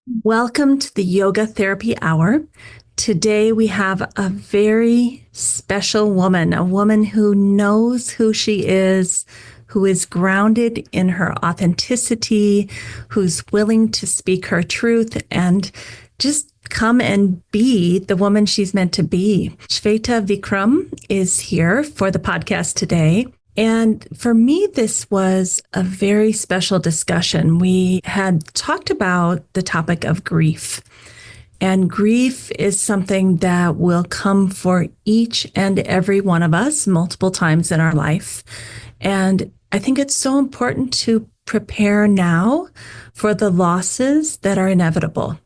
Welcome to the Yoga Therapy Hour. Today we have a very special woman, a woman who knows who she is, who is grounded in her authenticity, who's willing to speak her truth and just come and be the woman she's meant to be. Sweta Vikram is here for the podcast today. And for me, this was a very special discussion. We had talked about the topic of grief. And grief is something that will come for each and every one of us multiple times in our life. And I think it's so important to prepare now for the losses that are inevitable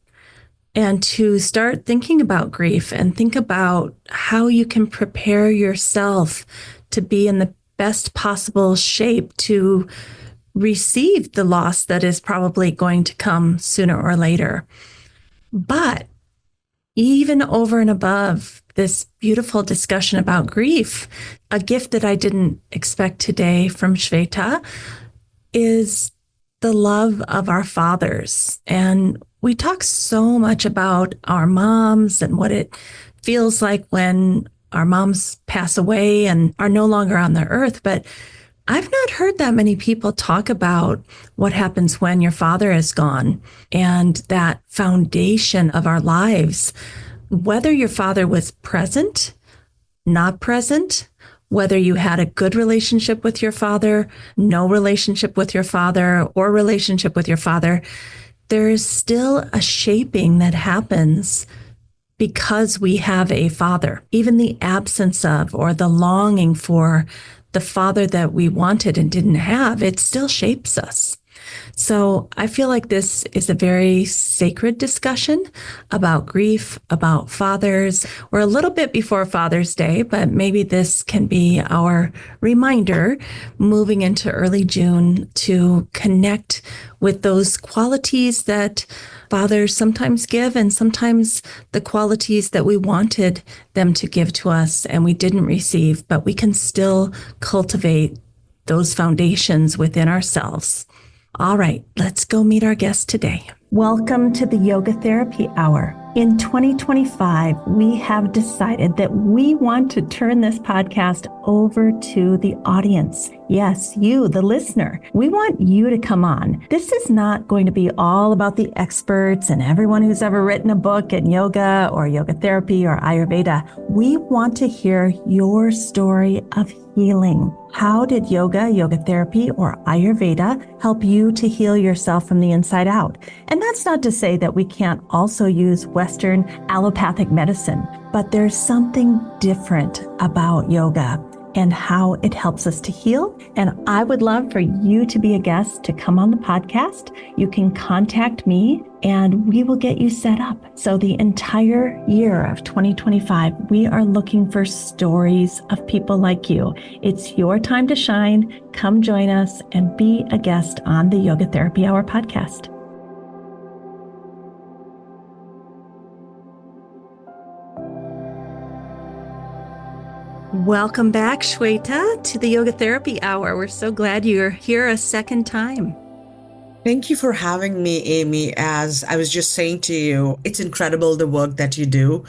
and to start thinking about grief and think about how you can prepare yourself to be in the best possible shape to receive the loss that is probably going to come sooner or later. But even over and above this beautiful discussion about grief, a gift that I didn't expect today from Sweta is the love of our fathers. And we talk so much about our moms and what it feels like when our moms pass away and are no longer on the earth. But I've not heard that many people talk about what happens when your father is gone and that foundation of our lives, whether your father was present, not present, whether you had a good relationship with your father, no relationship with your father, or relationship with your father, there is still a shaping that happens because we have a father. Even the absence of or the longing for the father that we wanted and didn't have, it still shapes us. So I feel like this is a very sacred discussion about grief, about fathers. We're a little bit before Father's Day, but maybe this can be our reminder moving into early June to connect with those qualities that fathers sometimes give and sometimes the qualities that we wanted them to give to us and we didn't receive, but we can still cultivate those foundations within ourselves. All right, let's go meet our guest today. Welcome to the Yoga Therapy Hour. In 2025, we have decided that we want to turn this podcast over to the audience. Yes, you, the listener. We want you to come on. This is not going to be all about the experts and everyone who's ever written a book in yoga or yoga therapy or Ayurveda. We want to hear your story of healing. How did yoga therapy, or Ayurveda help you to heal yourself from the inside out? And that's not to say that we can't also use Western allopathic medicine, but there's something different about yoga and how it helps us to heal. And I would love for you to be a guest to come on the podcast. You can contact me and we will get you set up. So the entire year of 2025, we are looking for stories of people like you. It's your time to shine. Come join us and be a guest on the Yoga Therapy Hour podcast. Welcome back, Sweta, to the Yoga Therapy Hour. We're so glad you're here a second time. Thank you for having me, Amy. As I was just saying to you, it's incredible the work that you do.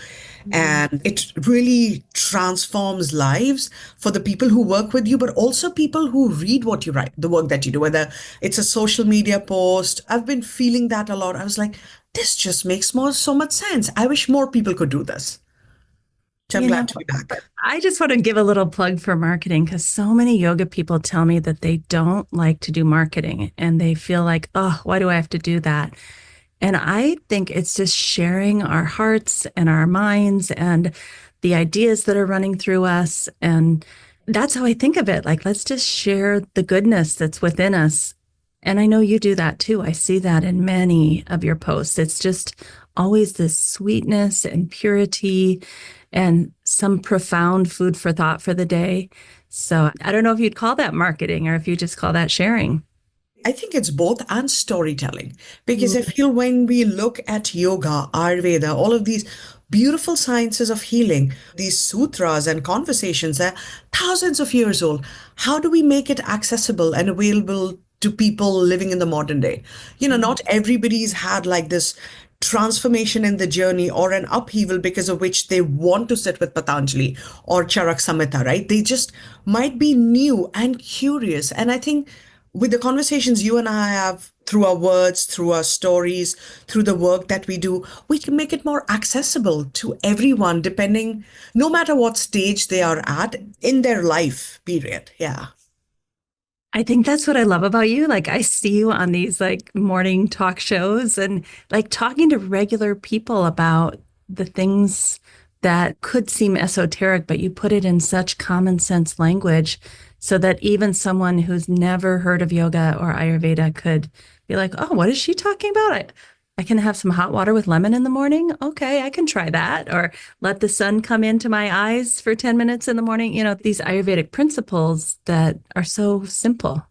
And it really transforms lives for the people who work with you, but also people who read what you write, the work that you do, whether it's a social media post. I've been feeling that a lot. I was like, this just makes so much sense. I wish more people could do this. So I'm You know, glad to be back. I just want to give a little plug for marketing because so many yoga people tell me that they don't like to do marketing and they feel like, oh, why do I have to do that? And I think it's just sharing our hearts and our minds and the ideas that are running through us. And that's how I think of it. Like, let's just share the goodness that's within us. And I know you do that too. I see that in many of your posts. It's just always this sweetness and purity and some profound food for thought for the day. So I don't know if you'd call that marketing or if you just call that sharing. I think it's both and storytelling because I feel when we look at yoga, Ayurveda, all of these beautiful sciences of healing, these sutras and conversations are thousands of years old. How do we make it accessible and available to people living in the modern day. Not everybody's had like this transformation in the journey or an upheaval because of which they want to sit with Patanjali or Charak Samhita, right? They just might be new and curious. And I think with the conversations you and I have through our words, through our stories, through the work that we do, we can make it more accessible to everyone, depending, no matter what stage they are at in their life, period. Yeah. I think that's what I love about you. Like I see you on these like morning talk shows and like talking to regular people about the things that could seem esoteric, but you put it in such common sense language so that even someone who's never heard of yoga or Ayurveda could be like, oh, what is she talking about? I can have some hot water with lemon in the morning. Okay, I can try that. Or let the sun come into my eyes for 10 minutes in the morning. These Ayurvedic principles that are so simple.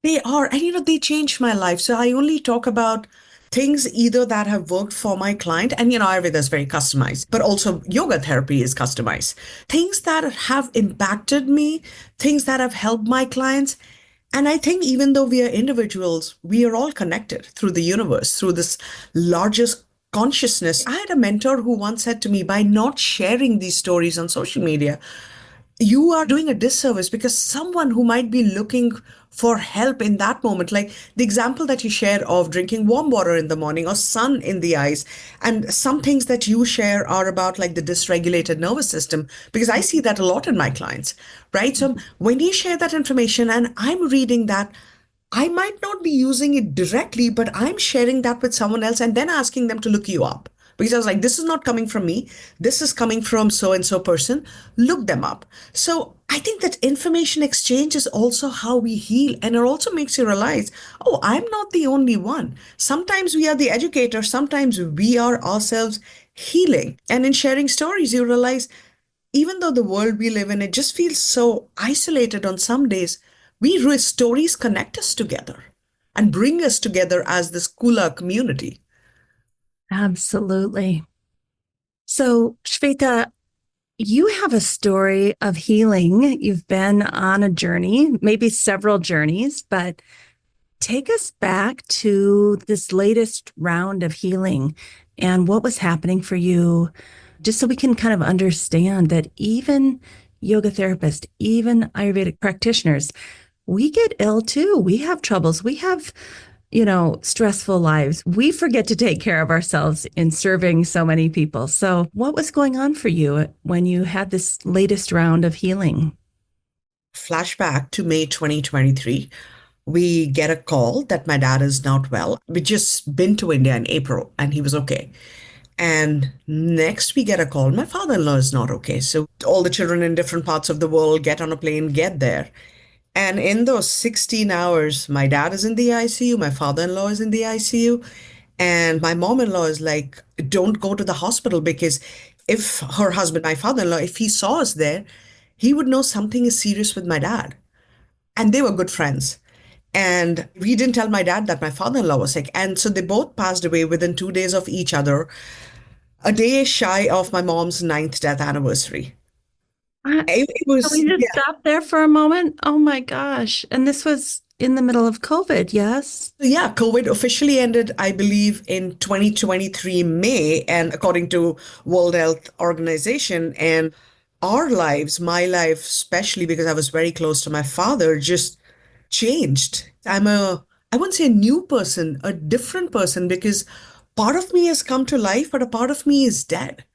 They are, and they changed my life. So I only talk about things either that have worked for my client, and Ayurveda is very customized, but also yoga therapy is customized. Things that have impacted me, things that have helped my clients. And I think even though we are individuals, we are all connected through the universe, through this largest consciousness. I had a mentor who once said to me, by not sharing these stories on social media, you are doing a disservice because someone who might be looking for help in that moment, like the example that you shared of drinking warm water in the morning or sun in the eyes, and some things that you share are about like the dysregulated nervous system, because I see that a lot in my clients, right? So when you share that information and I'm reading that, I might not be using it directly, but I'm sharing that with someone else and then asking them to look you up. Because I was like, this is not coming from me. This is coming from so and so person. Look them up. So I think that information exchange is also how we heal. And it also makes you realize, oh, I'm not the only one. Sometimes we are the educator, sometimes we are ourselves healing. And in sharing stories, you realize even though the world we live in, it just feels so isolated on some days, stories connect us together and bring us together as this Kula community. Absolutely. So, Shweta, you have a story of healing. You've been on a journey, maybe several journeys, but take us back to this latest round of healing and what was happening for you, just so we can kind of understand that even yoga therapists, even Ayurvedic practitioners, we get ill too. We have troubles. We have, stressful lives. We forget to take care of ourselves in serving so many people. So, what was going on for you when you had this latest round of healing? Flashback to May 2023. We get a call that my dad is not well. We just been to India in April and he was okay. And next we get a call, my father-in-law is not okay. So all the children in different parts of the world get on a plane, get there. And in those 16 hours, my dad is in the ICU, my father-in-law is in the ICU, and my mom-in-law is like, don't go to the hospital because if her husband, my father-in-law, if he saw us there, he would know something is serious with my dad. And they were good friends. And we didn't tell my dad that my father-in-law was sick. And so they both passed away within 2 days of each other, a day shy of my mom's ninth death anniversary. Uh, It Can was, we just yeah. stop there for a moment? Oh my gosh. And this was in the middle of COVID, yes? So yeah, COVID officially ended, I believe, in 2023 May, and according to World Health Organization, and our lives, my life, especially because I was very close to my father, just changed. I wouldn't say a new person, a different person, because part of me has come to life, but a part of me is dead.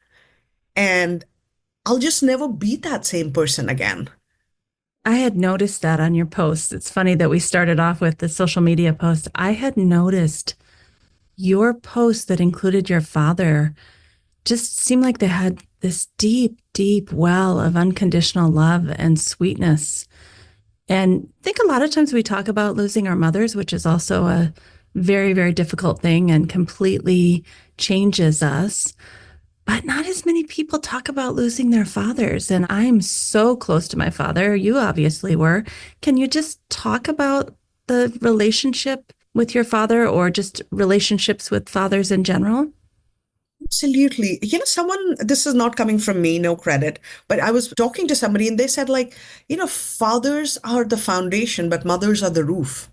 And I'll just never be that same person again. I had noticed that on your posts. It's funny that we started off with the social media post. I had noticed your post that included your father just seemed like they had this deep, deep well of unconditional love and sweetness. And I think a lot of times we talk about losing our mothers, which is also a very, very difficult thing and completely changes us. But not as many people talk about losing their fathers. And I'm so close to my father. You obviously were. Can you just talk about the relationship with your father or just relationships with fathers in general? Absolutely. This is not coming from me, no credit, but I was talking to somebody and they said, like, fathers are the foundation, but mothers are the roof.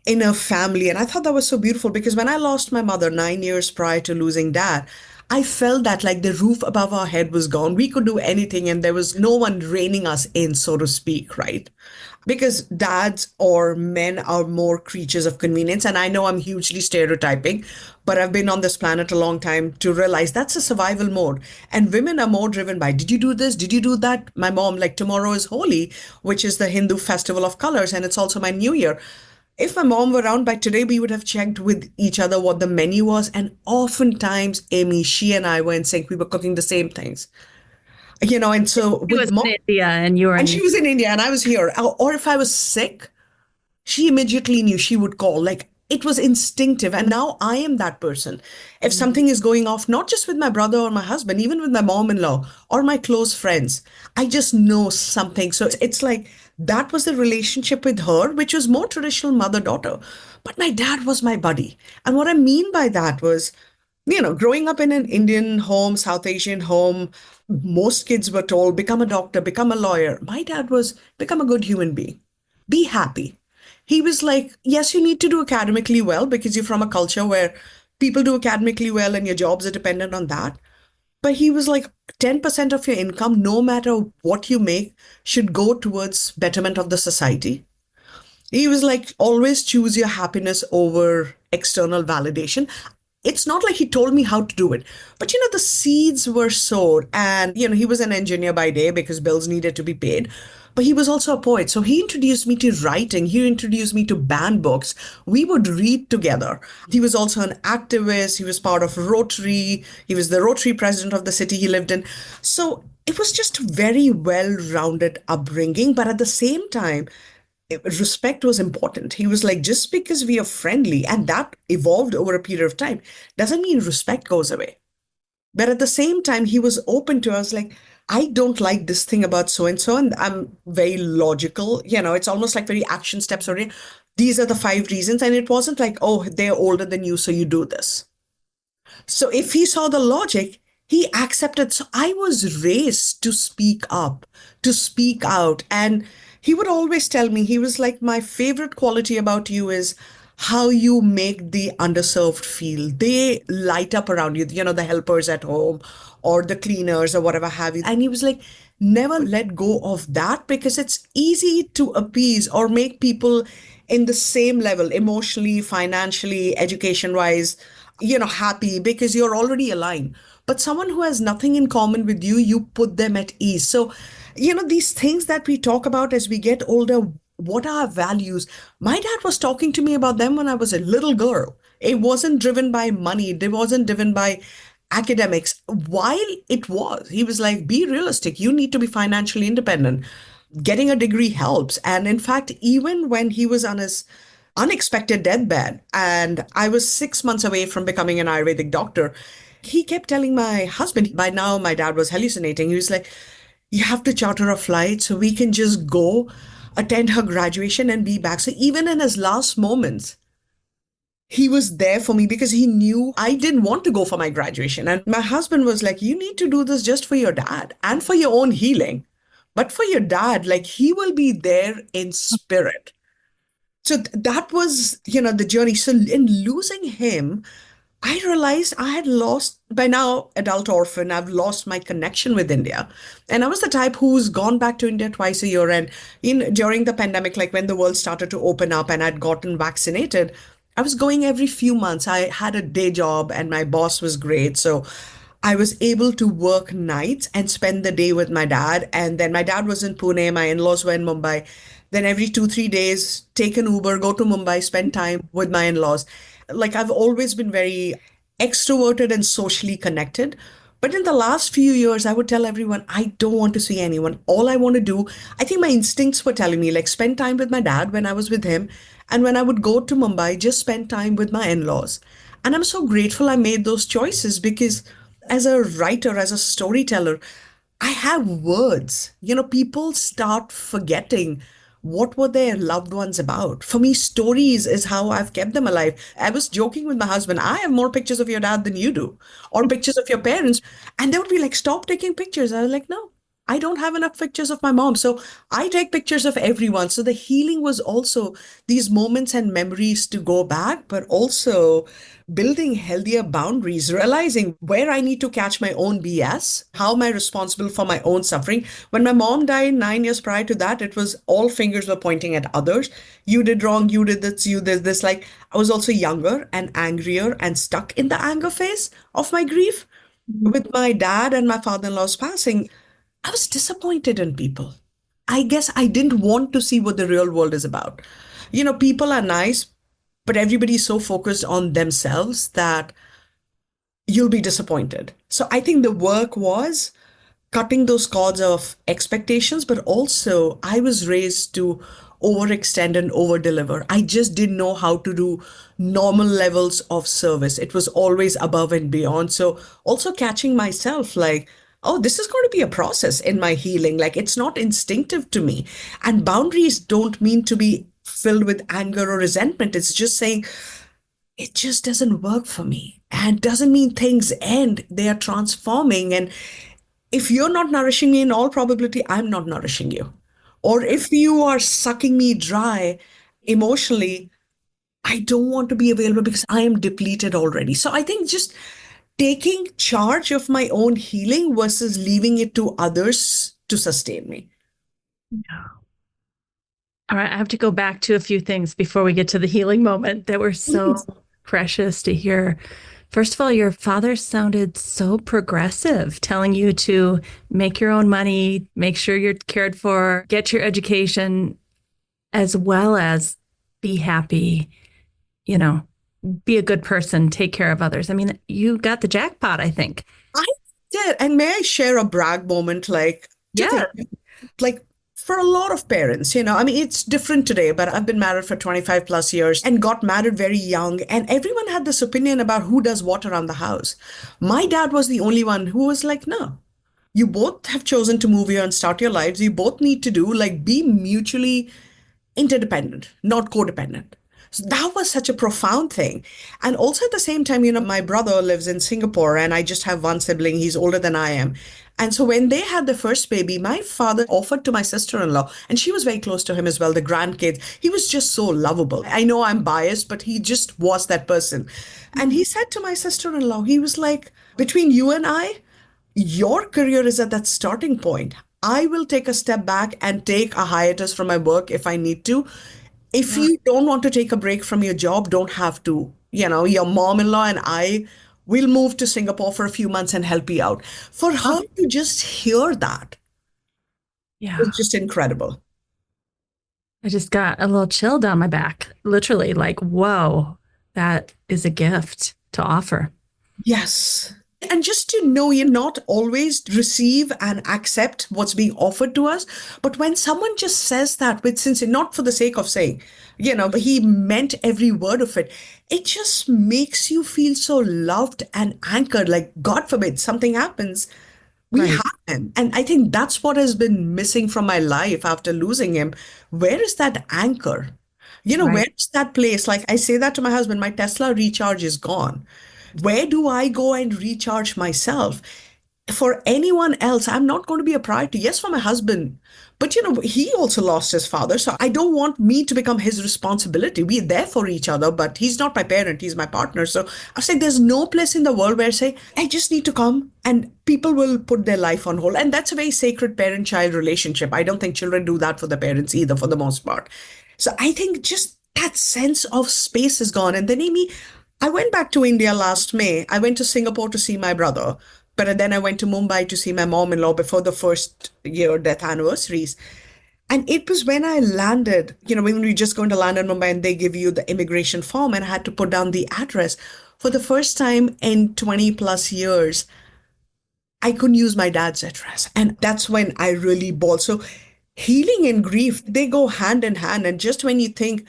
in a family. And I thought that was so beautiful because when I lost my mother 9 years prior to losing dad, I felt that like the roof above our head was gone. We could do anything and there was no one reining us in, so to speak, right? Because dads or men are more creatures of convenience. And I know I'm hugely stereotyping, but I've been on this planet a long time to realize that's a survival mode. And women are more driven by, did you do this? Did you do that? My mom, like tomorrow is Holi, which is the Hindu festival of colors, and it's also my new year. If my mom were around by today, we would have checked with each other what the menu was. And oftentimes, Amy, she and I were in sync. We were cooking the same things, and so He with was mom, in India and you were and in. she was in India and I was here. Or if I was sick, she immediately knew she would call. Like it was instinctive. And now I am that person. If something is going off, not just with my brother or my husband, even with my mom-in-law or my close friends, I just know something. So it's like that was the relationship with her, which was more traditional mother-daughter. But my dad was my buddy. And what I mean by that was, growing up in an Indian home, South Asian home, most kids were told, become a doctor, become a lawyer. My dad was, become a good human being, be happy. He was like, yes, you need to do academically well because you're from a culture where people do academically well and your jobs are dependent on that. But he was like, 10% of your income, no matter what you make, should go towards betterment of the society. He was like, always choose your happiness over external validation. It's not like he told me how to do it, but the seeds were sowed. And, he was an engineer by day because bills needed to be paid, but he was also a poet. So he introduced me to writing. He introduced me to banned books. We would read together. He was also an activist. He was part of Rotary. He was the Rotary president of the city he lived in. So it was just a very well-rounded upbringing. But at the same time, respect was important. He was like, just because we are friendly and that evolved over a period of time doesn't mean respect goes away. But at the same time, he was open to us, like, I don't like this thing about so and so. And I'm very logical. It's almost like very action steps oriented. These are the 5 reasons. And it wasn't like, oh, they're older than you, so you do this. So if he saw the logic, he accepted. So I was raised to speak up, to speak out. And he would always tell me, he was like, my favorite quality about you is how you make the underserved feel. They light up around you, the helpers at home or the cleaners or whatever have you. And he was like, never let go of that because it's easy to appease or make people in the same level, emotionally, financially, education wise, happy because you're already aligned. But someone who has nothing in common with you, you put them at ease. So, these things that we talk about as we get older, what are our values? My dad was talking to me about them when I was a little girl. It wasn't driven by money, it wasn't driven by academics. While it was, he was like, be realistic. You need to be financially independent. Getting a degree helps. And in fact, even when he was on his unexpected deathbed and I was 6 months away from becoming an Ayurvedic doctor, he kept telling my husband, by now my dad was hallucinating. He was like, you have to charter a flight so we can just go attend her graduation and be back. So even in his last moments, he was there for me because he knew I didn't want to go for my graduation. And my husband was like, you need to do this just for your dad and for your own healing. But for your dad, like he will be there in spirit. So that was, the journey. So in losing him, I realized I had lost, by now, adult orphan, I've lost my connection with India. And I was the type who's gone back to India twice a year. And during the pandemic, like when the world started to open up and I'd gotten vaccinated, I was going every few months. I had a day job and my boss was great. So I was able to work nights and spend the day with my dad. And then my dad was in Pune, my in-laws were in Mumbai. Then every 2, 3 days, take an Uber, go to Mumbai, spend time with my in-laws. Like I've always been very extroverted and socially connected. But in the last few years, I would tell everyone, I don't want to see anyone. All I want to do, I think my instincts were telling me, like, spend time with my dad when I was with him. And when I would go to Mumbai, just spend time with my in laws. And I'm so grateful I made those choices because as a writer, as a storyteller, I have words. People start forgetting what were their loved ones about. For me, stories is how I've kept them alive. I was joking with my husband, I have more pictures of your dad than you do, or pictures of your parents. And they would be like, stop taking pictures. I was like, no. I don't have enough pictures of my mom. So I take pictures of everyone. So the healing was also these moments and memories to go back, but also building healthier boundaries, realizing where I need to catch my own BS, how am I responsible for my own suffering. When my mom died 9 years prior to that, it was all fingers were pointing at others. You did wrong, you did this, you did this. Like I was also younger and angrier and stuck in the anger phase of my grief. With my dad and my father-in-law's passing, I was disappointed in people. I guess I didn't want to see what the real world is about. People are nice, but everybody's so focused on themselves that you'll be disappointed. So I think the work was cutting those cords of expectations, but also I was raised to overextend and overdeliver. I just didn't know how to do normal levels of service. It was always above and beyond. So also catching myself like, oh, this is going to be a process in my healing. Like it's not instinctive to me. And boundaries don't mean to be filled with anger or resentment. It's just saying, it just doesn't work for me. And doesn't mean things end. They are transforming. And if you're not nourishing me, in all probability, I'm not nourishing you. Or if you are sucking me dry emotionally, I don't want to be available because I am depleted already. So I think just taking charge of my own healing versus leaving it to others to sustain me. All right, I have to go back to a few things before we get to the healing moment that were so Please. precious to hear. First of all, your father sounded so progressive, telling you to make your own money, make sure you're cared for, get your education, as well as be happy, you know, be a good person, take care of others. I mean, you got the jackpot, I think. I did. And may I share a brag moment? Like, to Yeah. think, like, for a lot of parents, I mean, it's different today, but I've been married for 25 plus years and got married very young. And everyone had this opinion about who does what around the house. My dad was the only one who was like, no, you both have chosen to move here and start your lives. You both need to do like be mutually interdependent, not codependent. So that was such a profound thing. And also at the same time, my brother lives in Singapore and I just have one sibling. He's older than I am. And so when they had the first baby, my father offered to my sister-in-law, and she was very close to him as well, the grandkids. He was just so lovable. I know I'm biased, but he just was that person. And he said to my sister-in-law, he was like, between you and I, your career is at that starting point. I will take a step back and take a hiatus from my work if I need to. If Yeah. you don't want to take a break from your job, don't have to. Your mom-in-law and I will move to Singapore for a few months and help you out. For her to just hear that was Yeah. just incredible. I just got a little chill down my back, literally, like, whoa, that is a gift to offer. Yes. And just to know you not always receive and accept what's being offered to us, but when someone just says that with sincerity, not for the sake of saying, but he meant every word of it, it just makes you feel so loved and anchored. Like, God forbid something happens, we have Right. him. And I think that's what has been missing from my life after losing him. Where is that anchor? Right. Where's that place? Like I say that to my husband, my Tesla recharge is gone. Where do I go and recharge myself? For anyone else, I'm not going to be a priority. Yes, for my husband, but he also lost his father. So I don't want me to become his responsibility. We're there for each other, but he's not my parent, he's my partner. So I say there's no place in the world where I say, I just need to come and people will put their life on hold. And that's a very sacred parent-child relationship. I don't think children do that for the parents either, for the most part. So I think just that sense of space is gone. And then Amy, I went back to India last May. I went to Singapore to see my brother, but then I went to Mumbai to see my mom-in-law before the first year death anniversaries. And it was when I landed, when we just going to land in Mumbai and they give you the immigration form and I had to put down the address. For the first time in 20 plus years, I couldn't use my dad's address. And that's when I really bawled. So healing and grief, they go hand in hand. And just when you think,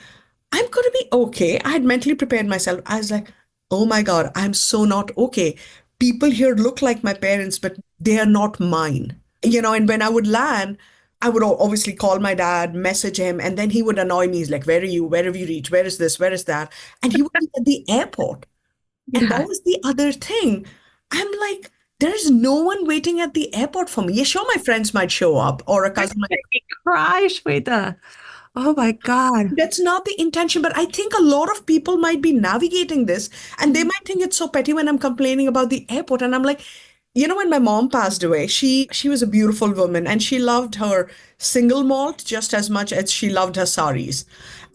I'm going to be okay, I had mentally prepared myself. I was like, oh my God, I'm so not okay. People here look like my parents, but they are not mine. And when I would land, I would obviously call my dad, message him, and then he would annoy me. He's like, where are you? Where have you reached? Where is this? Where is that? And he would be at the airport. And that Yeah. was the other thing. I'm like, There is no one waiting at the airport for me. Yeah, sure, my friends might show up or a You're cousin gonna might. make me cry, Shweta. Oh my God. That's not the intention, but I think a lot of people might be navigating this and they might think it's so petty when I'm complaining about the airport. And I'm like, when my mom passed away, she was a beautiful woman and she loved her single malt just as much as she loved her saris.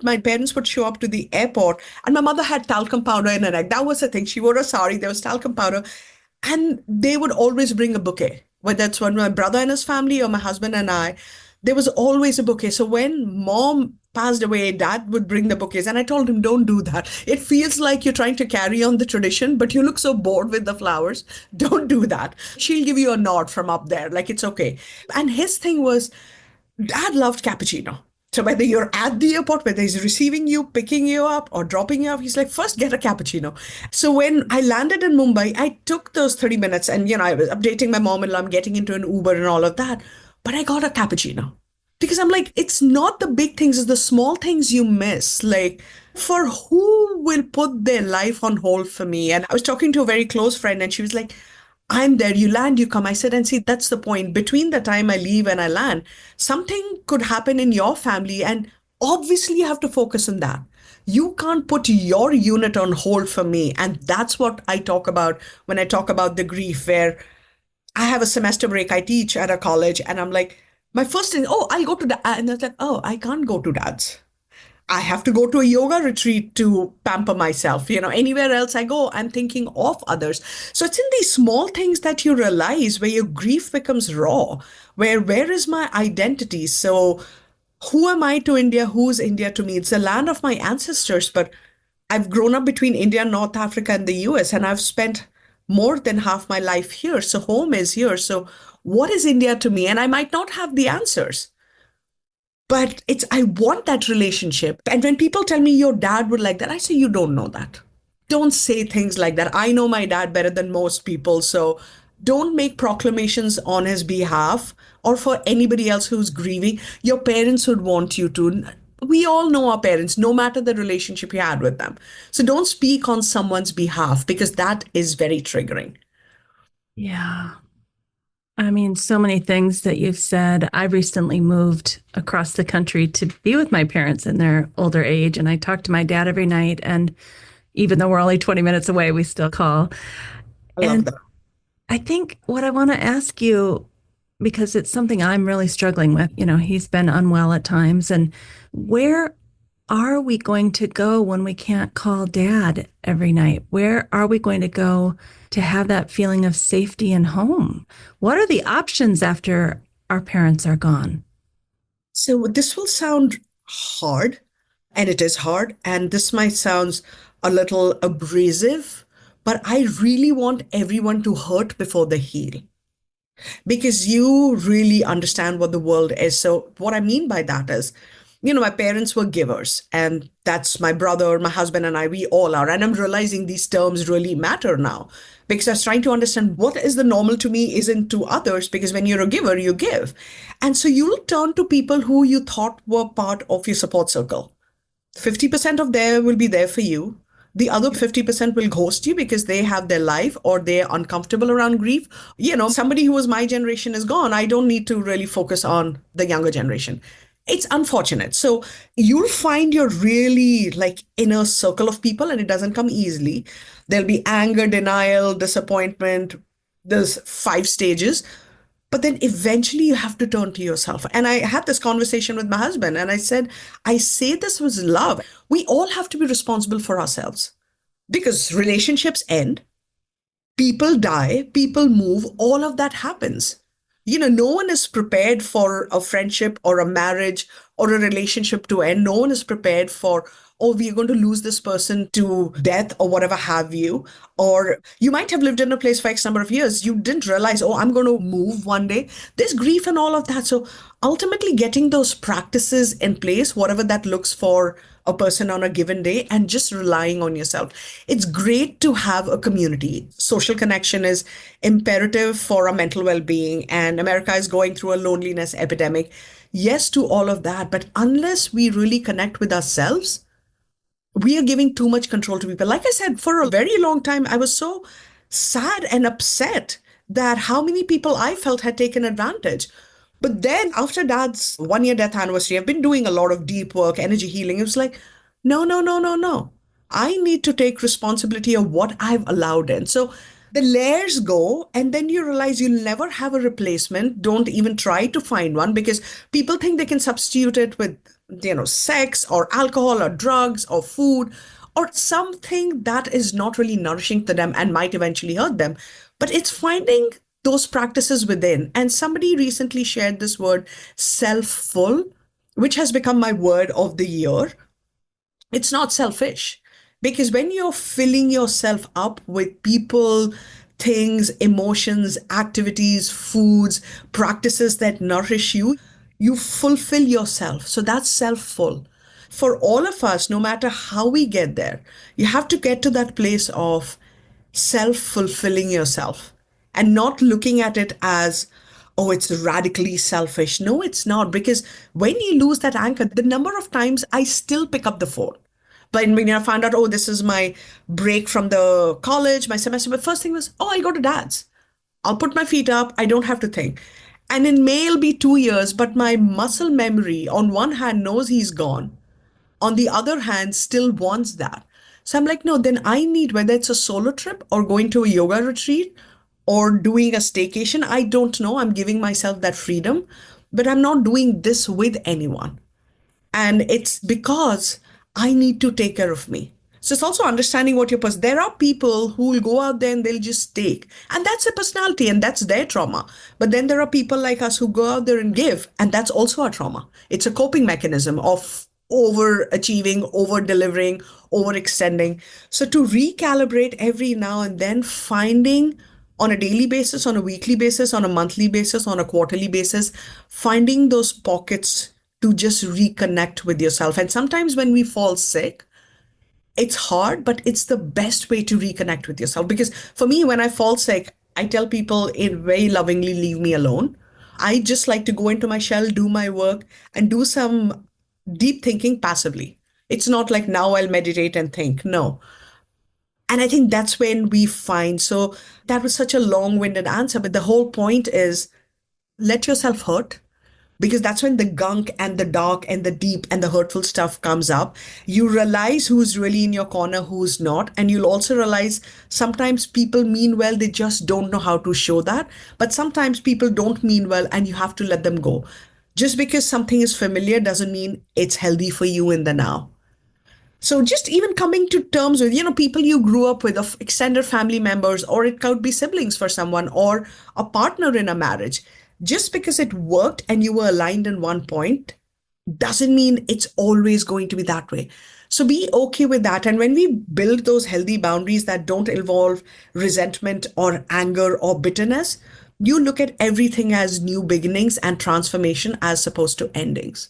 My parents would show up to the airport and my mother had talcum powder in her neck. That was the thing. She wore a sari, there was talcum powder, and they would always bring a bouquet, whether that's when my brother and his family or my husband and I, there was always a bouquet. So when mom passed away, dad would bring the bouquets. And I told him, don't do that. It feels like you're trying to carry on the tradition, but you look so bored with the flowers. Don't do that. She'll give you a nod from up there, like it's okay. And his thing was, dad loved cappuccino. So whether you're at the airport, whether he's receiving you, picking you up, or dropping you off, he's like, first get a cappuccino. So when I landed in Mumbai, I took those 30 minutes and, I was updating my mom-in-law, I'm getting into an Uber and all of that. But I got a cappuccino because I'm like, it's not the big things, it's the small things you miss. Like, for who will put their life on hold for me? And I was talking to a very close friend and she was like, I'm there, you land, you come. I said, and see, that's the point. Between the time I leave and I land, something could happen in your family. And obviously, you have to focus on that. You can't put your unit on hold for me. And that's what I talk about when I talk about the grief, where I have a semester break. I teach at a college, and I'm like, my first thing, oh, I'll go to dad. And I was like, oh, I can't go to dad's. I have to go to a yoga retreat to pamper myself. Anywhere else I go, I'm thinking of others. So it's in these small things that you realize where your grief becomes raw, where is my identity? So who am I to India? Who's India to me? It's the land of my ancestors, but I've grown up between India, North Africa, and the US, and I've spent more than half my life here. So home is here. So what is India to me? And I might not have the answers. But I want that relationship. And when people tell me your dad would like that, I say, you don't know that. Don't say things like that. I know my dad better than most people. So don't make proclamations on his behalf or for anybody else who's grieving. Your parents would want you to. We all know our parents, no matter the relationship you had with them. So don't speak on someone's behalf because that is very triggering. Yeah. I mean, so many things that you've said. I recently moved across the country to be with my parents in their older age, and I talk to my dad every night. And even though we're only 20 minutes away, we still call. I love And that. I think what I want to ask you, because it's something I'm really struggling with, he's been unwell at times. And where are we going to go when we can't call dad every night? Where are we going to go to have that feeling of safety and home? What are the options after our parents are gone? So this will sound hard, and it is hard, and this might sound a little abrasive, but I really want everyone to hurt before they heal because you really understand what the world is. So what I mean by that is, my parents were givers, and that's my brother, my husband, and I, we all are. And I'm realizing these terms really matter now because I was trying to understand what is the normal to me isn't to others, because when you're a giver, you give. And so you'll turn to people who you thought were part of your support circle. 50% of there will be there for you. The other 50% will ghost you because they have their life or they're uncomfortable around grief. Somebody who was my generation is gone. I don't need to really focus on the younger generation. It's unfortunate. So you'll find your really like inner circle of people, and it doesn't come easily. There'll be anger, denial, disappointment. There's 5 stages. But then eventually you have to turn to yourself. And I had this conversation with my husband and I said, I say this with love. We all have to be responsible for ourselves because relationships end, people die, people move, all of that happens. No one is prepared for a friendship or a marriage or a relationship to end. No one is prepared for, oh, we are going to lose this person to death or whatever have you. Or you might have lived in a place for X number of years. You didn't realize, oh, I'm going to move one day. There's grief and all of that. So ultimately, getting those practices in place, whatever that looks for a person on a given day, and just relying on yourself. It's great to have a community. Social connection is imperative for our mental well being, and America is going through a loneliness epidemic. Yes, to all of that. But unless we really connect with ourselves, we are giving too much control to people. Like I said, for a very long time, I was so sad and upset that how many people I felt had taken advantage. But then after dad's 1 year death anniversary, I've been doing a lot of deep work, energy healing. It was like, no, no, no, no, no. I need to take responsibility of what I've allowed in. So the layers go, and then you realize you'll never have a replacement. Don't even try to find one because people think they can substitute it with, sex or alcohol or drugs or food or something that is not really nourishing to them and might eventually hurt them. But it's finding those practices within. And somebody recently shared this word self-full, which has become my word of the year. It's not selfish because when you're filling yourself up with people, things, emotions, activities, foods, practices that nourish you, you fulfill yourself. So that's self full. For all of us, no matter how we get there, you have to get to that place of self fulfilling yourself and not looking at it as, oh, it's radically selfish. No, it's not. Because when you lose that anchor, the number of times I still pick up the phone. But when I found out, oh, this is my break from the college, my semester, the first thing was, oh, I'll go to dad's. I'll put my feet up. I don't have to think. And it may be 2 years, but my muscle memory on one hand knows he's gone, on the other hand, still wants that. So I'm like, no, then I need, whether it's a solo trip or going to a yoga retreat or doing a staycation, I don't know. I'm giving myself that freedom, but I'm not doing this with anyone. And it's because I need to take care of me. So it's also understanding what your person. There are people who will go out there and they'll just take, and that's a personality and that's their trauma. But then there are people like us who go out there and give, and that's also a trauma. It's a coping mechanism of overachieving, over delivering, overextending. So to recalibrate every now and then, finding on a daily basis, on a weekly basis, on a monthly basis, on a quarterly basis, finding those pockets to just reconnect with yourself. And sometimes when we fall sick, it's hard, but it's the best way to reconnect with yourself. Because for me, when I fall sick, I tell people it very lovingly, leave me alone. I just like to go into my shell, do my work, and do some deep thinking passively. It's not like now I'll meditate and think. No. And I think that's when we find. So that was such a long winded answer. But the whole point is let yourself hurt because that's when the gunk and the dark and the deep and the hurtful stuff comes up. You realize who's really in your corner, who's not. And you'll also realize sometimes people mean well, they just don't know how to show that. But sometimes people don't mean well and you have to let them go. Just because something is familiar doesn't mean it's healthy for you in the now. So just even coming to terms with, people you grew up with, of extended family members, or it could be siblings for someone, or a partner in a marriage. Just because it worked and you were aligned in one point doesn't mean it's always going to be that way. So be okay with that. And when we build those healthy boundaries that don't involve resentment or anger or bitterness, you look at everything as new beginnings and transformation as opposed to endings.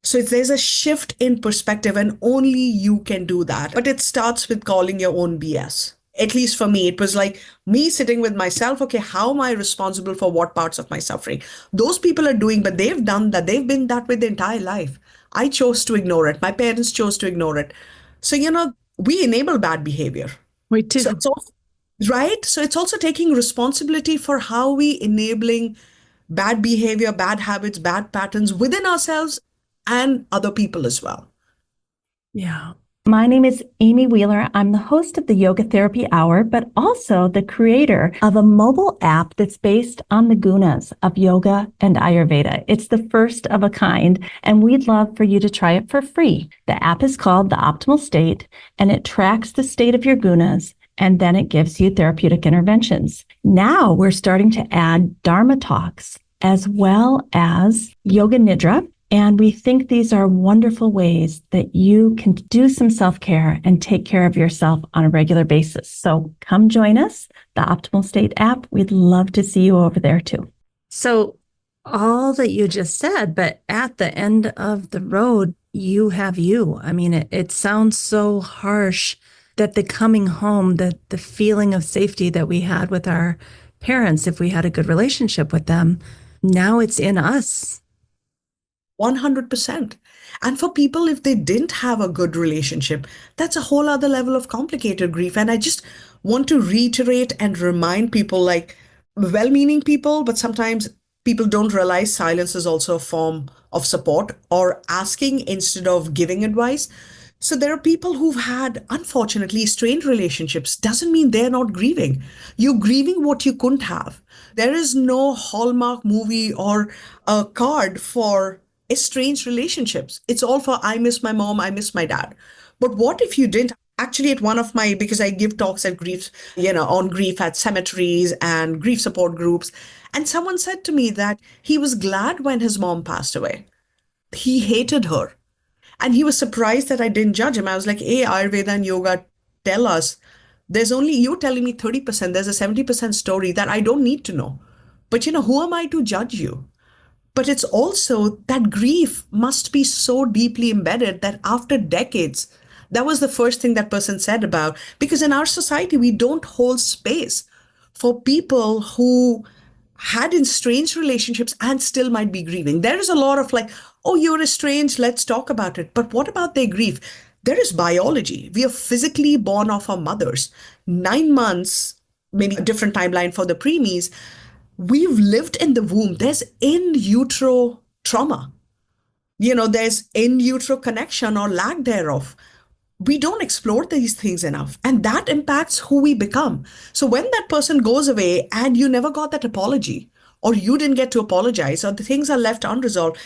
So there's a shift in perspective, and only you can do that. But it starts with calling your own BS. At least for me, it was like me sitting with myself. Okay, how am I responsible for what parts of my suffering? Those people are doing, but they've done that. They've been that way the entire life. I chose to ignore it. My parents chose to ignore it. So, we enable bad behavior. We So do. it's also, right? So it's also taking responsibility for how we enabling bad behavior, bad habits, bad patterns within ourselves and other people as well. Yeah. My name is Amy Wheeler. I'm the host of the Yoga Therapy Hour, but also the creator of a mobile app that's based on the gunas of yoga and Ayurveda. It's the first of a kind, and we'd love for you to try it for free. The app is called The Optimal State, and it tracks the state of your gunas, and then it gives you therapeutic interventions. Now we're starting to add Dharma talks as well as Yoga Nidra. And we think these are wonderful ways that you can do some self-care and take care of yourself on a regular basis. So come join us, the Optimal State app. We'd love to see you over there too. So all that you just said, but at the end of the road, you have you. I mean, it sounds so harsh that the coming home, the feeling of safety that we had with our parents, if we had a good relationship with them, now it's in us. 100%. And for people, if they didn't have a good relationship, that's a whole other level of complicated grief. And I just want to reiterate and remind people like well meaning people, but sometimes people don't realize silence is also a form of support or asking instead of giving advice. So there are people who've had, unfortunately, strained relationships. Doesn't mean they're not grieving. You're grieving what you couldn't have. There is no Hallmark movie or a card for estranged relationships. It's all for I miss my mom, I miss my dad. But what if you didn't? Actually, at one of my, because I give talks at grief, on grief at cemeteries and grief support groups. And someone said to me that he was glad when his mom passed away. He hated her. And he was surprised that I didn't judge him. I was like, hey, Ayurveda and yoga tell us there's only you telling me 30%, there's a 70% story that I don't need to know. But who am I to judge you? But it's also that grief must be so deeply embedded that after decades, that was the first thing that person said about, because in our society, we don't hold space for people who had estranged relationships and still might be grieving. There is a lot of like, oh, you're estranged, let's talk about it. But what about their grief? There is biology. We are physically born of our mothers. 9 months, maybe a different timeline for the preemies, we've lived in the womb. There's in utero trauma. There's in utero connection or lack thereof. We don't explore these things enough, and that impacts who we become. So when that person goes away and you never got that apology, or you didn't get to apologize, or the things are left unresolved,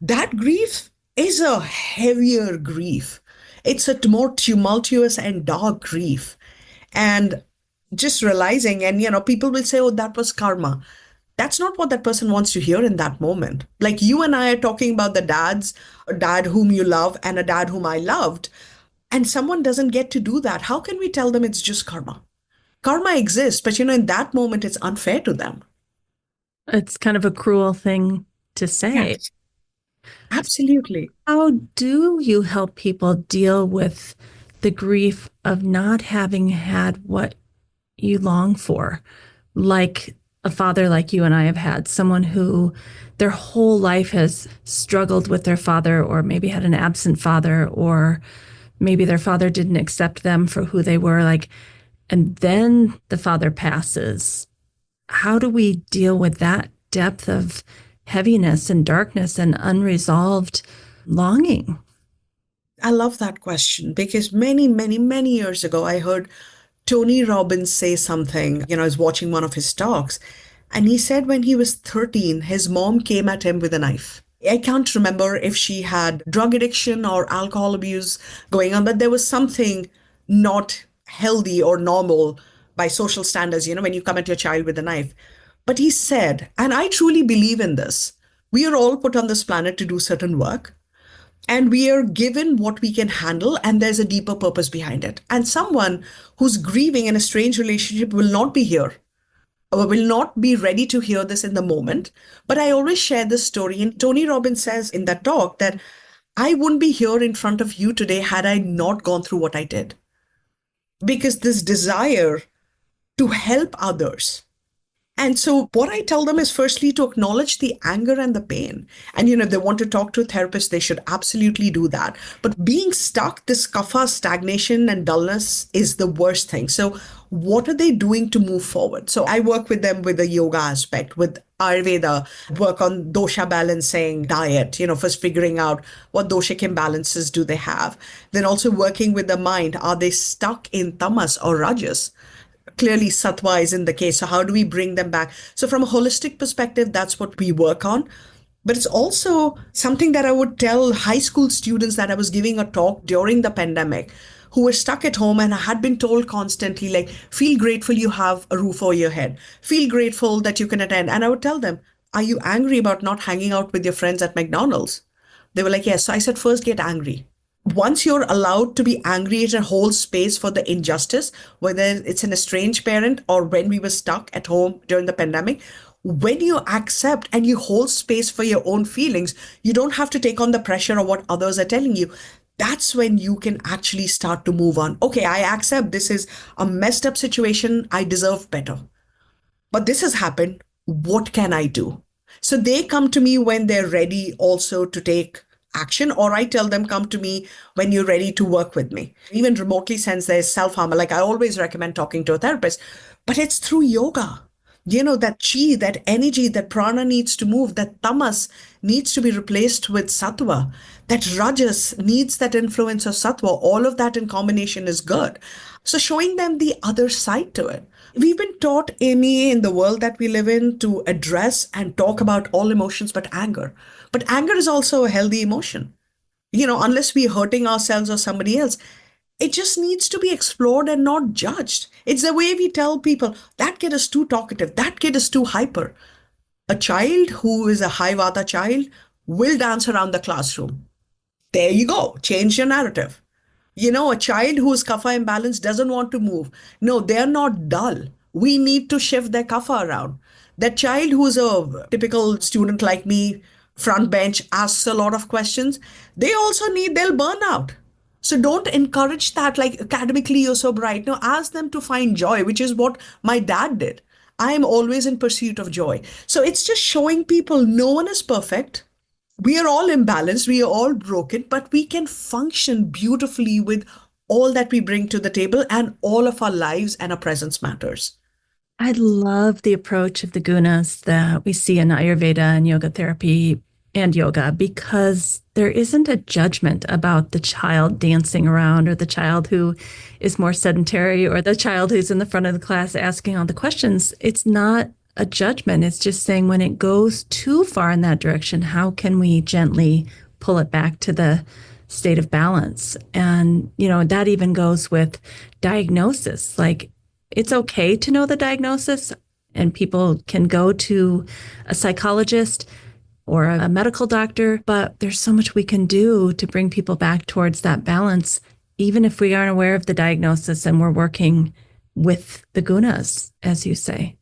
that grief is a heavier grief. It's a more tumultuous and dark grief. And just realizing, and people will say, oh, that was karma. That's not what that person wants to hear in that moment. Like you and I are talking about the a dad whom you love and a dad whom I loved, and someone doesn't get to do that. How can we tell them it's just karma? Karma exists, but in that moment, it's unfair to them. It's kind of a cruel thing to say. Yes, absolutely. How do you help people deal with the grief of not having had what you long for? Like a father like you and I have had, someone who their whole life has struggled with their father, or maybe had an absent father, or maybe their father didn't accept them for who they were, like, and then the father passes. How do we deal with that depth of heaviness and darkness and unresolved longing? I love that question because many, many, many years ago, I heard Tony Robbins say something. I was watching one of his talks, and he said when he was 13, his mom came at him with a knife. I can't remember if she had drug addiction or alcohol abuse going on, but there was something not healthy or normal by social standards, when you come at your child with a knife. But he said, and I truly believe in this, we are all put on this planet to do certain work, and we are given what we can handle, and there's a deeper purpose behind it. And someone who's grieving in a strange relationship will not be here, or will not be ready to hear this in the moment. But I always share this story. And Tony Robbins says in that talk that I wouldn't be here in front of you today had I not gone through what I did. Because this desire to help others. And so what I tell them is firstly to acknowledge the anger and the pain. And if they want to talk to a therapist, they should absolutely do that. But being stuck, this kapha, stagnation and dullness is the worst thing. So what are they doing to move forward? So I work with them with the yoga aspect, with Ayurveda, work on dosha balancing, diet, first figuring out what doshic imbalances do they have. Then also working with the mind. Are they stuck in tamas or rajas? Clearly sattva is in the case. So how do we bring them back? So from a holistic perspective, that's what we work on. But it's also something that I would tell high school students that I was giving a talk during the pandemic who were stuck at home and had been told constantly, like, feel grateful you have a roof over your head. Feel grateful that you can attend. And I would tell them, are you angry about not hanging out with your friends at McDonald's? They were like, yes. So I said, first get angry. Once you're allowed to be angry at a whole space for the injustice, whether it's an estranged parent or when we were stuck at home during the pandemic, when you accept and you hold space for your own feelings, you don't have to take on the pressure of what others are telling you. That's when you can actually start to move on. Okay, I accept this is a messed up situation. I deserve better. But this has happened. What can I do? So they come to me when they're ready also to take action, or I tell them, come to me when you're ready to work with me. Even remotely, since there's self harm, like I always recommend talking to a therapist, but it's through yoga. That chi, that energy, that prana needs to move, that tamas needs to be replaced with sattva, that rajas needs that influence of sattva. All of that in combination is good. So showing them the other side to it. We've been taught, Amy, in the world that we live in to address and talk about all emotions but anger. But anger is also a healthy emotion. Unless we're hurting ourselves or somebody else, it just needs to be explored and not judged. It's the way we tell people that kid is too talkative, that kid is too hyper. A child who is a high vata child will dance around the classroom. There you go. Change your narrative. A child who is kapha imbalanced doesn't want to move. No, they're not dull. We need to shift their kapha around. That child who's a typical student like me, front bench, asks a lot of questions, they'll burn out. So don't encourage that, like academically, you're so bright. No, ask them to find joy, which is what my dad did. I am always in pursuit of joy. So it's just showing people no one is perfect. We are all imbalanced, we are all broken, but we can function beautifully with all that we bring to the table, and all of our lives and our presence matters. I love the approach of the gunas that we see in Ayurveda and yoga therapy and yoga because there isn't a judgment about the child dancing around or the child who is more sedentary or the child who's in the front of the class asking all the questions. It's not a judgment. It's just saying when it goes too far in that direction, how can we gently pull it back to the state of balance? And, that even goes with diagnosis. Like, it's okay to know the diagnosis, and people can go to a psychologist or a medical doctor, but there's so much we can do to bring people back towards that balance, even if we aren't aware of the diagnosis and we're working with the gunas, as you say.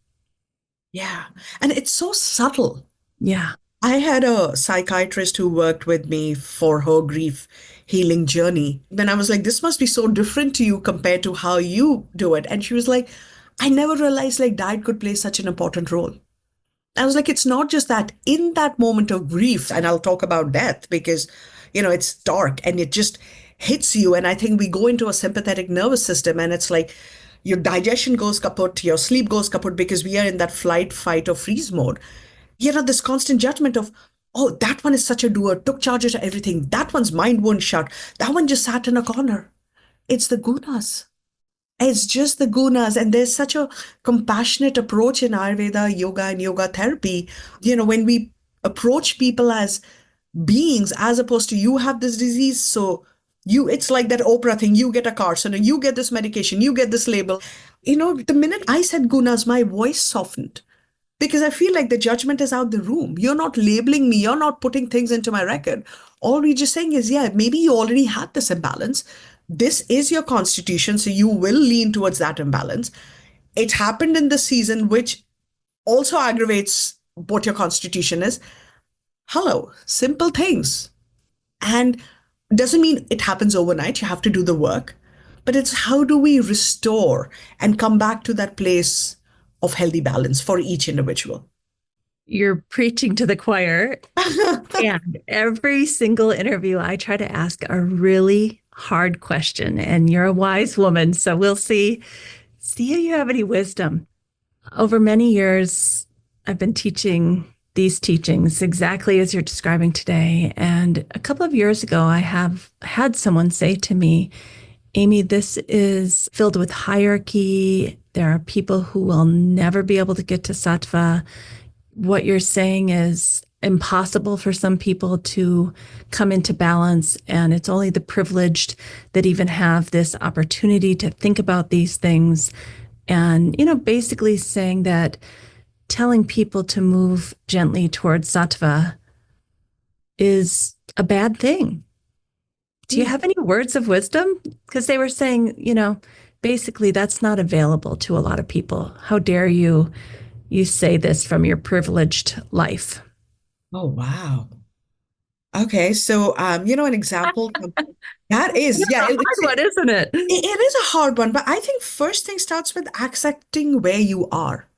Yeah. And it's so subtle. Yeah. I had a psychiatrist who worked with me for her grief healing journey. Then I was like, this must be so different to you compared to how you do it. And she was like, I never realized like diet could play such an important role. I was like, it's not just that in that moment of grief, and I'll talk about death because, it's dark and it just hits you. And I think we go into a sympathetic nervous system, and it's like your digestion goes kaput, your sleep goes kaput because we are in that flight, fight, or freeze mode. This constant judgment of, oh, that one is such a doer, took charge of everything. That one's mind won't shut. That one just sat in a corner. It's the gunas. It's just the gunas. And there's such a compassionate approach in Ayurveda, yoga, and yoga therapy. When we approach people as beings, as opposed to you have this disease, so it's like that Oprah thing, you get a car, so now you get this medication, you get this label. The minute I said gunas, my voice softened because I feel like the judgment is out the room. You're not labeling me. You're not putting things into my record. All we're just saying is, yeah, maybe you already had this imbalance. This is your constitution, so you will lean towards that imbalance. It happened in the season, which also aggravates what your constitution is. Hello, simple things. And doesn't mean it happens overnight. You have to do the work. But it's how do we restore and come back to that place of healthy balance for each individual. You're preaching to the choir. And every single interview, I try to ask a really hard question. And you're a wise woman, so we'll see if you have any wisdom. Over many years, I've been teaching these teachings exactly as you're describing today. And a couple of years ago, I have had someone say to me, Amy, this is filled with hierarchy. There are people who will never be able to get to sattva. What you're saying is impossible for some people to come into balance. And it's only the privileged that even have this opportunity to think about these things. And, basically saying that telling people to move gently towards sattva is a bad thing. Do you have any words of wisdom? Because they were saying, basically that's not available to a lot of people. How dare you say this from your privileged life? Oh, wow. Okay, so an example that is, It's a yeah, hard one, isn't it? it is a hard one, but I think first thing starts with accepting where you are,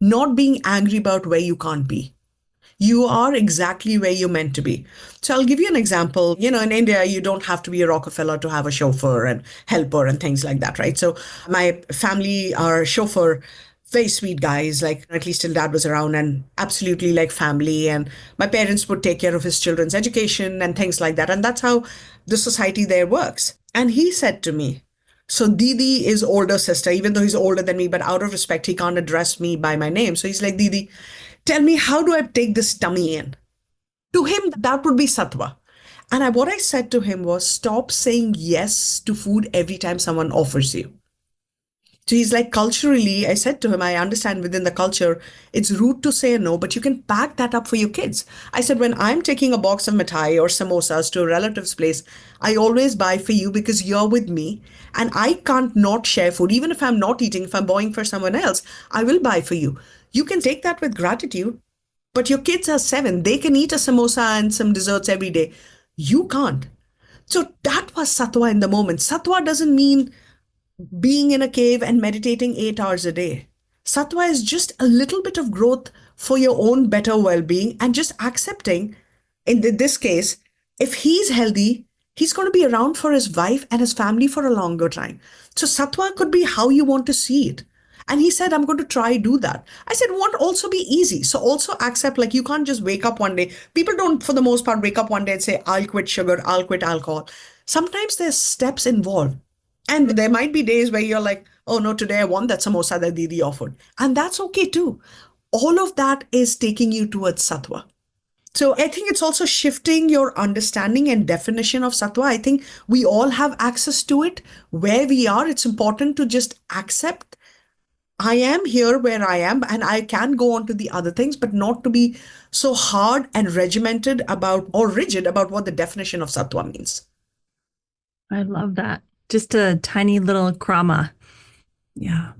not being angry about where you can't be. you are exactly where you're meant to be. So I'll give you an example. In India, you don't have to be a Rockefeller to have a chauffeur and helper and things like that, right? So my family, our chauffeur, very sweet guys, like at least till dad was around and absolutely like family. And my parents would take care of his children's education and things like that. And that's how the society there works. And he said to me, so Didi is older sister, even though he's older than me, but out of respect, he can't address me by my name. So he's like, Didi, tell me, how do I take this tummy in? To him, that would be sattva. And what I said to him was, stop saying yes to food every time someone offers you. So he's like, culturally, I said to him, I understand within the culture, it's rude to say no, but you can pack that up for your kids. I said, when I'm taking a box of mithai or samosas to a relative's place, I always buy for you because you're with me and I can't not share food. Even if I'm not eating, if I'm buying for someone else, I will buy for you. You can take that with gratitude, but your kids are 7. They can eat a samosa and some desserts every day. You can't. So that was sattva in the moment. Sattva doesn't mean being in a cave and meditating 8 hours a day. Sattva is just a little bit of growth for your own better well being and just accepting, in this case, if he's healthy, he's going to be around for his wife and his family for a longer time. So, sattva could be how you want to see it. And he said, I'm going to try do that. I said, won't also be easy. So also accept, like, you can't just wake up one day. People don't, for the most part, wake up one day and say, I'll quit sugar, I'll quit alcohol. Sometimes there's steps involved. And there might be days where you're like, oh no, today I want that samosa that Didi offered. And that's okay too. All of that is taking you towards sattva. So I think it's also shifting your understanding and definition of sattva. I think we all have access to it. Where we are, it's important to just accept I am here where I am and I can go on to the other things, but not to be so hard and regimented about or rigid about what the definition of sattva means. I love that. Just a tiny little krama. Yeah.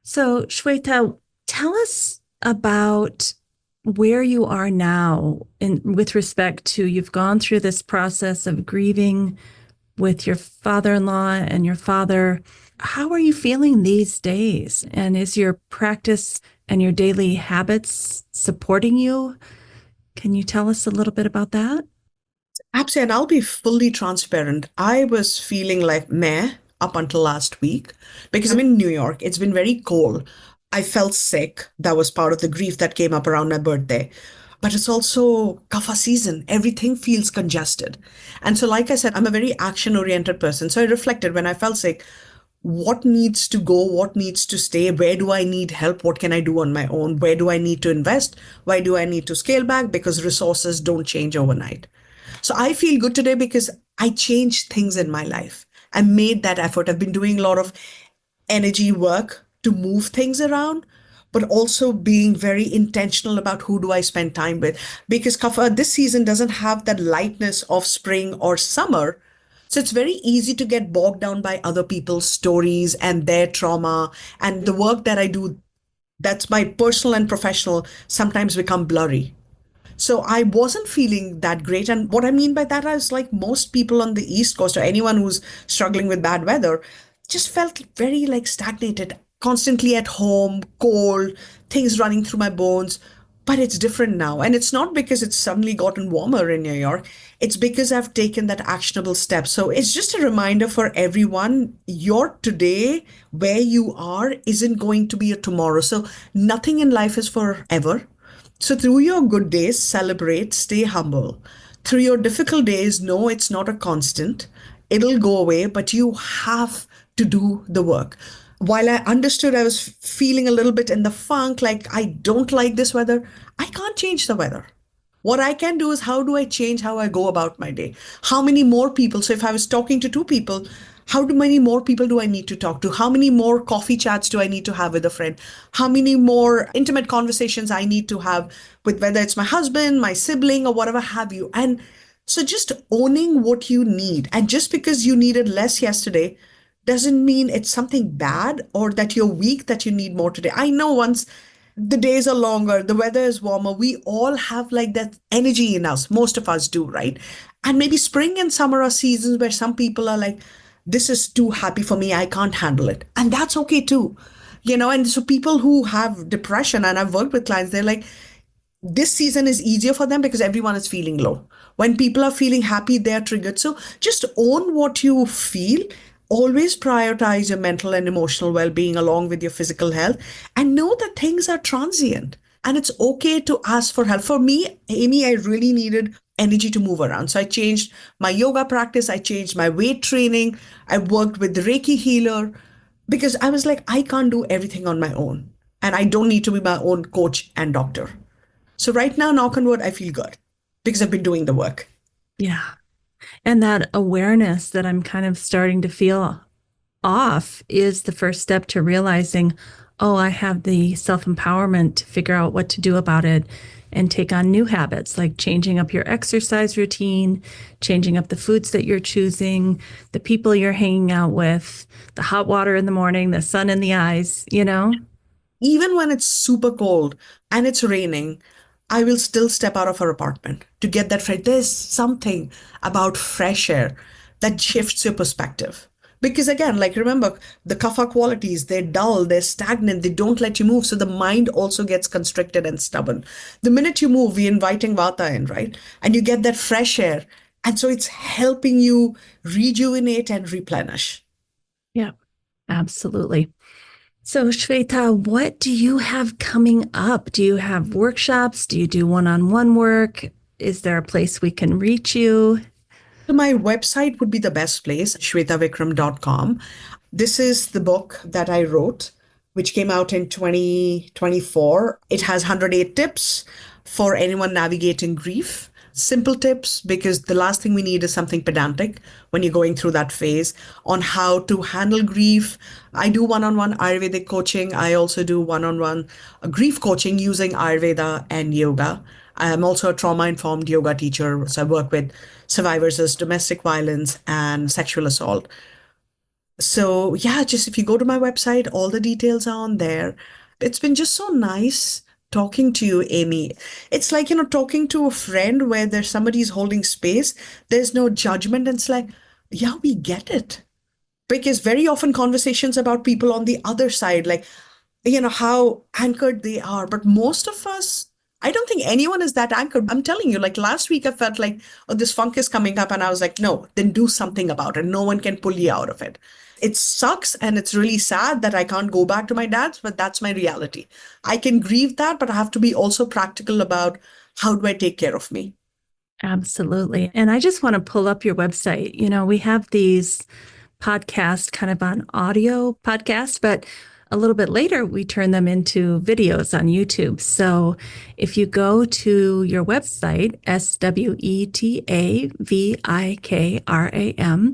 So, Shweta, tell us about where you are now with respect to you've gone through this process of grieving with your father-in-law and your father. How are you feeling these days? And is your practice and your daily habits supporting you? Can you tell us a little bit about that? Absolutely. And I'll be fully transparent. I was feeling like meh up until last week because I'm in New York. It's been very cold. I felt sick. That was part of the grief that came up around my birthday. But it's also kapha season. Everything feels congested. And so, like I said, I'm a very action oriented person. So I reflected when I felt sick, what needs to go, what needs to stay, where do I need help, what can I do on my own, where do I need to invest, why do I need to scale back, because resources don't change overnight. So I feel good today because I changed things in my life. I made that effort. I've been doing a lot of energy work to move things around, but also being very intentional about who do I spend time with. Because Kafa, this season doesn't have that lightness of spring or summer. So it's very easy to get bogged down by other people's stories and their trauma. And the work that I do, that's my personal and professional, sometimes become blurry. So I wasn't feeling that great. And what I mean by that is like most people on the East Coast or anyone who's struggling with bad weather just felt very like stagnated, constantly at home, cold, things running through my bones. But it's different now. And it's not because it's suddenly gotten warmer in New York. It's because I've taken that actionable step. So it's just a reminder for everyone, your today, where you are, isn't going to be a tomorrow. So nothing in life is forever. So through your good days, celebrate, stay humble. Through your difficult days, no, it's not a constant. It'll go away, but you have to do the work. While I understood I was feeling a little bit in the funk, like I don't like this weather, I can't change the weather. What I can do is how do I change how I go about my day? How many more people? So if I was talking to 2 people, how many more people do I need to talk to? How many more coffee chats do I need to have with a friend? How many more intimate conversations I need to have with whether it's my husband, my sibling, or whatever have you? And so just owning what you need. And just because you needed less yesterday doesn't mean it's something bad or that you're weak, that you need more today. I know once the days are longer, the weather is warmer, we all have like that energy in us. Most of us do, right? And maybe spring and summer are seasons where some people are like, this is too happy for me, I can't handle it. And that's okay too. And so people who have depression, and I've worked with clients, they're like, this season is easier for them because everyone is feeling low. When people are feeling happy, they're triggered. So just own what you feel. Always prioritize your mental and emotional well being along with your physical health and know that things are transient and it's okay to ask for help. For me, Amy, I really needed energy to move around. So I changed my yoga practice, I changed my weight training, I worked with the Reiki healer because I was like, I can't do everything on my own. And I don't need to be my own coach and doctor. So right now, knock on wood, I feel good because I've been doing the work. Yeah. And that awareness that I'm kind of starting to feel off is the first step to realizing, oh, I have the self empowerment to figure out what to do about it and take on new habits like changing up your exercise routine, changing up the foods that you're choosing, the people you're hanging out with, the hot water in the morning, the sun in the eyes, you know? Even when it's super cold and it's raining, I will still step out of our apartment to get that fresh. There's something about fresh air that shifts your perspective. Because again, like remember, the kapha qualities, they're dull, they're stagnant, they don't let you move. So the mind also gets constricted and stubborn. The minute you move, we're inviting vata in, right? And you get that fresh air. And so it's helping you rejuvenate and replenish. Yeah, absolutely. So, Shweta, what do you have coming up? Do you have workshops? Do you do one on one work? Is there a place we can reach you? So my website would be the best place, shwetavikram.com. This is the book that I wrote, which came out in 2024. It has 108 tips for anyone navigating grief. Simple tips because the last thing we need is something pedantic when you're going through that phase on how to handle grief. I do one on one Ayurvedic coaching. I also do one on one grief coaching using Ayurveda and yoga. I'm also a trauma informed yoga teacher. So I work with survivors of domestic violence and sexual assault. So, yeah, just if you go to my website, all the details are on there. It's been just so nice talking to you, Amy. It's like, talking to a friend where there's somebody's holding space. There's no judgment. And it's like, yeah, we get it. Because very often conversations about people on the other side, like, how anchored they are. But most of us, I don't think anyone is that anchored. I'm telling you, like last week, I felt like, oh, this funk is coming up. And I was like, no, then do something about it. No one can pull you out of it. It sucks and it's really sad that I can't go back to my dad's, but that's my reality. I can grieve that, but I have to be also practical about how do I take care of me. Absolutely. And I just want to pull up your website. We have these podcasts kind of on audio podcast, but a little bit later we turn them into videos on YouTube. So if you go to your website, SWETAVIKRAM,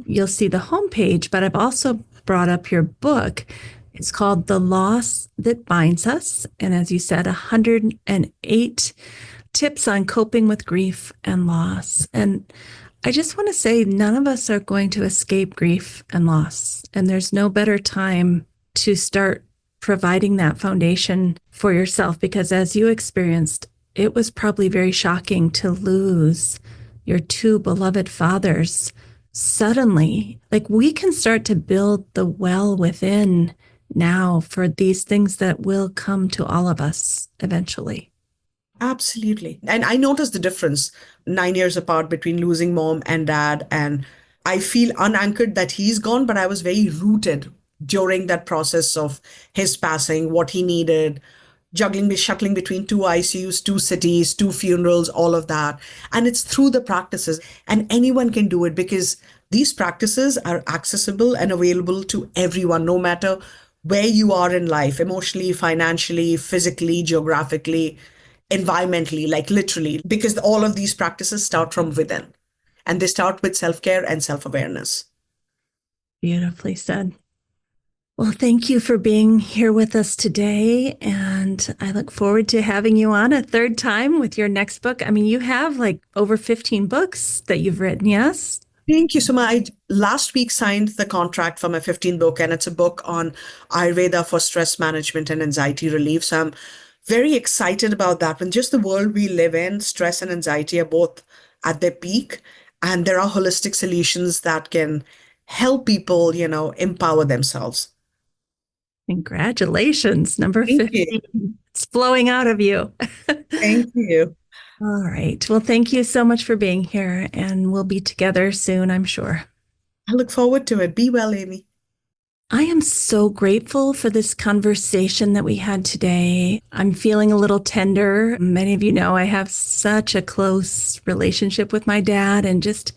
you'll see the homepage, but I've also brought up your book. It's called The Loss That Binds Us. And as you said, 108 tips on coping with grief and loss. And I just want to say none of us are going to escape grief and loss. And there's no better time to start providing that foundation for yourself because as you experienced, it was probably very shocking to lose your two beloved fathers suddenly. Like we can start to build the well within now for these things that will come to all of us eventually. Absolutely. And I noticed the difference 9 years apart between losing mom and dad. And I feel unanchored that he's gone, but I was very rooted during that process of his passing, what he needed, shuttling between two ICUs, two cities, two funerals, all of that. And it's through the practices. And anyone can do it because these practices are accessible and available to everyone, no matter where you are in life, emotionally, financially, physically, geographically, environmentally, like literally, because all of these practices start from within and they start with self care and self awareness. Beautifully said. Well, thank you for being here with us today. And I look forward to having you on a third time with your next book. I mean, you have like over 15 books that you've written, yes? Thank you so much. I last week signed the contract for my 15th book, and it's a book on Ayurveda for stress management and anxiety relief. So I'm very excited about that. When just the world we live in, stress and anxiety are both at their peak, and there are holistic solutions that can help people, empower themselves. Congratulations, number Thank you. 15. It's flowing out of you. Thank you. All right. Well, thank you so much for being here, and we'll be together soon, I'm sure. I look forward to it. Be well, Amy. I am so grateful for this conversation that we had today. I'm feeling a little tender. Many of you know I have such a close relationship with my dad, and just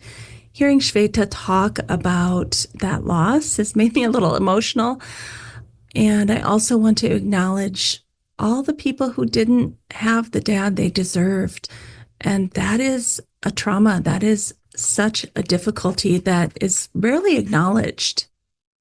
hearing Shweta talk about that loss has made me a little emotional. And I also want to acknowledge all the people who didn't have the dad they deserved. And that is a trauma. That is such a difficulty that is rarely acknowledged.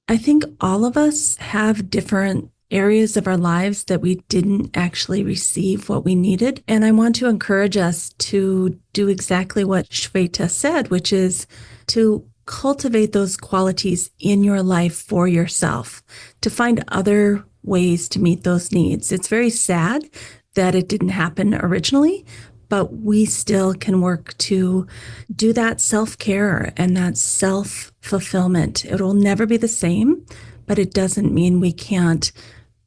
I think all of us have different areas of our lives that we didn't actually receive what we needed. And I want to encourage us to do exactly what Shweta said, which is to cultivate those qualities in your life for yourself, to find other ways to meet those needs. It's very sad that it didn't happen originally, but we still can work to do that self-care and that self-fulfillment. It will never be the same, but it doesn't mean we can't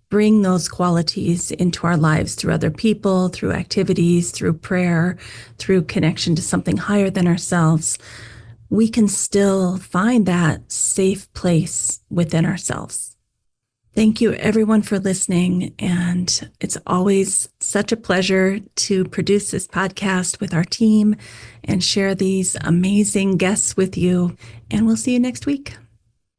bring those qualities into our lives through other people, through activities, through prayer, through connection to something higher than ourselves. We can still find that safe place within ourselves. Thank you, everyone, for listening. And it's always such a pleasure to produce this podcast with our team and share these amazing guests with you. And we'll see you next week.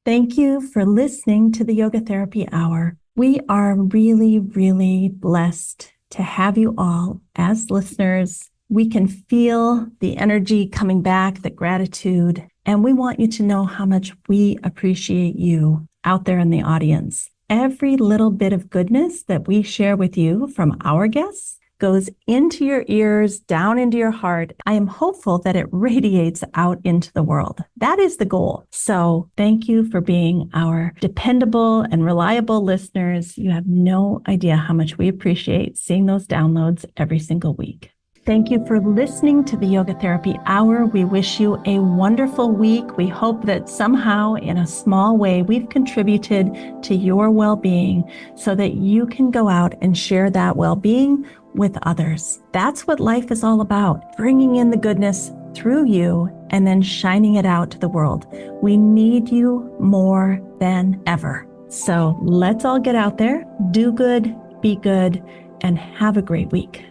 Thank you for listening to the Yoga Therapy Hour. We are really, really blessed to have you all as listeners. We can feel the energy coming back, the gratitude, and we want you to know how much we appreciate you out there in the audience. Every little bit of goodness that we share with you from our guests goes into your ears, down into your heart. I am hopeful that it radiates out into the world. That is the goal. So thank you for being our dependable and reliable listeners. You have no idea how much we appreciate seeing those downloads every single week. Thank you for listening to the Yoga Therapy Hour. We wish you a wonderful week. We hope that somehow, in a small way, we've contributed to your well-being so that you can go out and share that well-being with others. That's what life is all about, bringing in the goodness through you and then shining it out to the world. We need you more than ever. So let's all get out there, do good, be good, and have a great week.